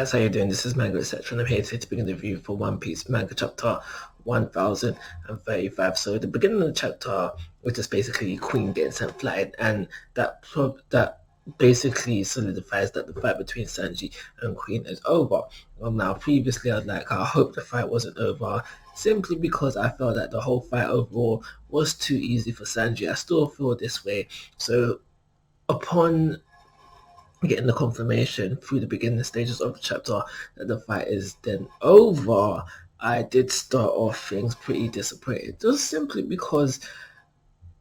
guys, how you doing? This is Manga, etc. And I'm here today to begin the review for One Piece Manga Chapter 1035. So the beginning of the chapter was just basically Queen getting sent flying, and that basically solidifies that the fight between Sanji and Queen is over. Well, now previously I hope the fight wasn't over, simply because I felt that the whole fight overall was too easy for Sanji. I still feel this way. So upon getting the confirmation through the beginning stages of the chapter that the fight is then over, I did start off things pretty disappointed, just simply because,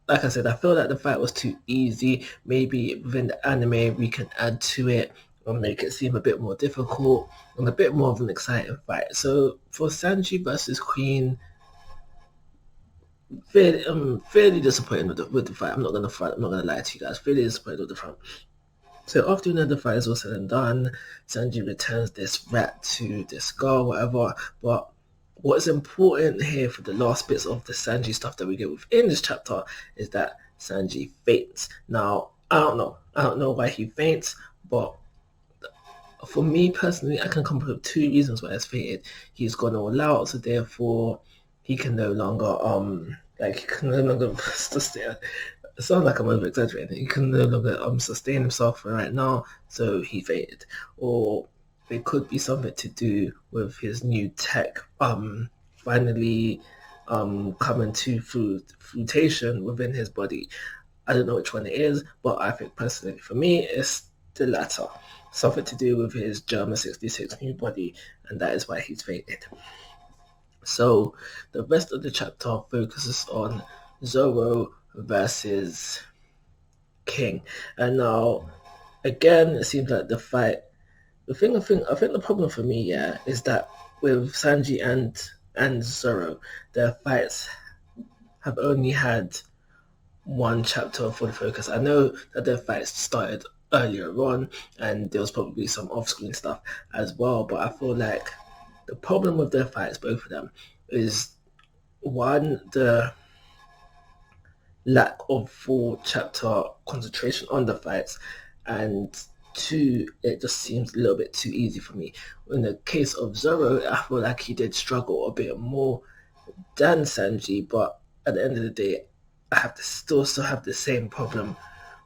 like I said, I feel like the fight was too easy. Maybe within the anime we can add to it or make it seem a bit more difficult and a bit more of an exciting fight. So for Sanji versus Queen, fairly disappointed with the fight. I'm not gonna lie to you guys. Fairly disappointed with the fight. So after the fight is all said and done, Sanji returns this rat to this girl, whatever. But what's important here for the last bits of the Sanji stuff that we get within this chapter is that Sanji faints. Now, I don't know why he faints, but for me personally, I can come up with two reasons why he's fainted. He's gone all out, so therefore he can no longer he can no longer sustain. It sounds like I'm over exaggerating. He can no longer sustain himself right now, so he fainted. Or it could be something to do with his new tech finally coming to fruition within his body. I don't know which one it is, but I think personally for me it's the latter. Something to do with his German 66 new body, and that is why he's fainted. So the rest of the chapter focuses on Zoro versus King. And now, again, it seems like the fight. I think the problem for me, is that with Sanji and Zoro, their fights have only had one chapter of full focus. I know that their fights started earlier on, and there was probably some off-screen stuff as well. But I feel like the problem with their fights, both of them, is one, the lack of full chapter concentration on the fights, and two, it just seems a little bit too easy for me. In the case of Zoro, I feel like he did struggle a bit more than Sanji, but at the end of the day, I have to still have the same problem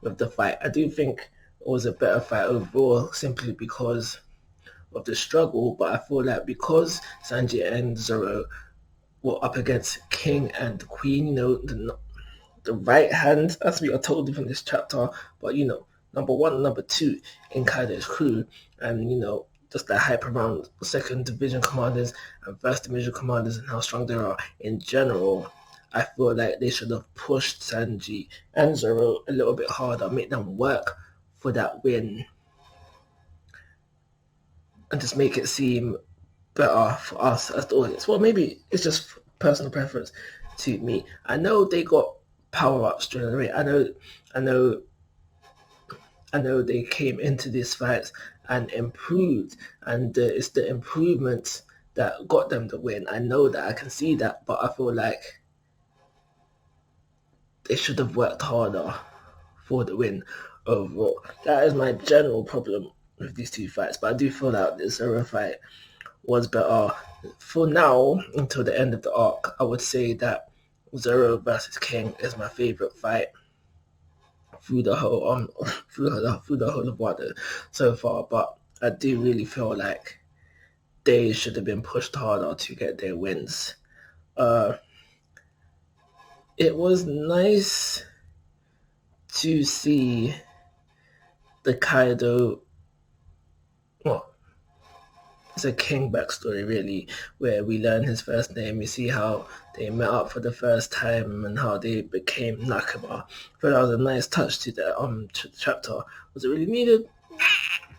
with the fight. I do think it was a better fight overall, simply because of the struggle, but I feel like because Sanji and Zoro were up against King and Queen, the right hand, as we are told from this chapter, but number one, number two in Kaido's crew, and just the hype around second division commanders and first division commanders and how strong they are in general. I feel like they should have pushed Sanji and Zoro a little bit harder, make them work for that win, and just make it seem better for us as the audience. Well, maybe it's just personal preference to me. I know they got power-ups during the race. I know they came into this fight and improved, and it's the improvements that got them the win. I know that, I can see that, but I feel like they should have worked harder for the win overall. That is my general problem with these two fights, but I do feel like the Zoro fight was better. For now, until the end of the arc, I would say that Zoro versus King is my favorite fight through the whole through the whole of Wano so far. But I do really feel like they should have been pushed harder to get their wins. It was nice to see the Kaido. Well, it's a King backstory, really, where we learn his first name. We see how they met up for the first time and how they became Nakama. But that was a nice touch to the chapter. Was it really needed?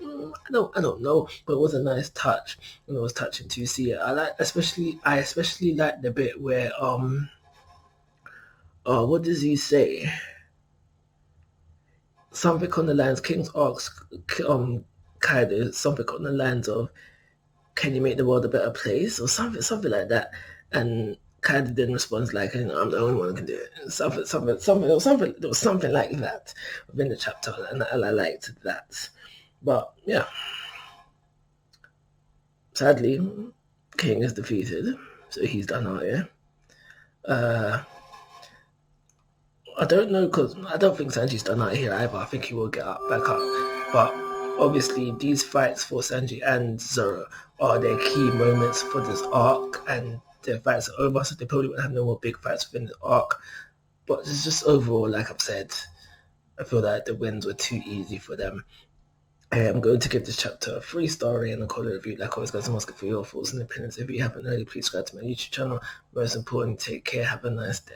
I don't know, but it was a nice touch, and it was touching to see it. I especially like the bit where what does he say? Something on the lines. King asks Kaido something on the lines of, "Can you make the world a better place?" or something like that. And Kaido then responds like, "I'm the only one who can do it." There was something like that within the chapter, and I liked that. But yeah, Sadly, King is defeated, so he's done out here. I don't know, because I don't think Sanji's done out here either. I think he will get back up. But obviously, these fights for Sanji and Zoro are their key moments for this arc, and their fights are over, so they probably won't have no more big fights within the arc. But it's just overall, like I've said, I feel that the wins were too easy for them. I'm going to give this chapter a 3-star rating and call it a review. Like always, guys, I'm asking for your thoughts and opinions. If you haven't already, please subscribe to my YouTube channel. Most important, take care. Have a nice day.